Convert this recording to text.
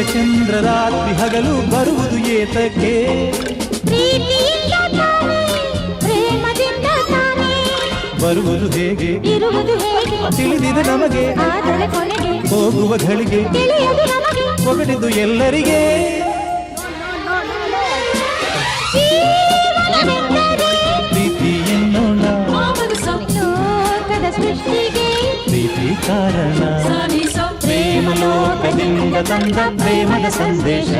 ಚಂದ್ರ ರಾತ್ರಿ ಹಗಲು ಬರುವುದು ಏತಕ್ಕೆ ಪ್ರೀತಿಯಿಂದ ತಾನೇ ಪ್ರೇಮದಿಂದ ತಾನೇ ಬರುವುದು ಹೇಗೆ ಇರುವುದು ಹೇಗೆ ತಿಳಿದಿದೆ ನಮಗೆ ಆದರೆ ಕೊನೆಗೆ ಹೋಗುವ ಘಳಿಗೆ ತಿಳಿಯದು ನಮಗೆ ಹೊಗಟಿದ್ದು ಎಲ್ಲರಿಗೆ ಜೀವನವೆಂದರೆ ಪ್ರೀತಿ ಎನ್ನೋಣ ಲೋಕದ ಸೃಷ್ಟಿಗೆ ಪ್ರೀತಿ ಕಾರಣ ಸರಿಸೋ ಪ್ರೇಮ ಲೋಕದಿಂದ ತಂದ ಪ್ರೇಮದ ಸಂದೇಶ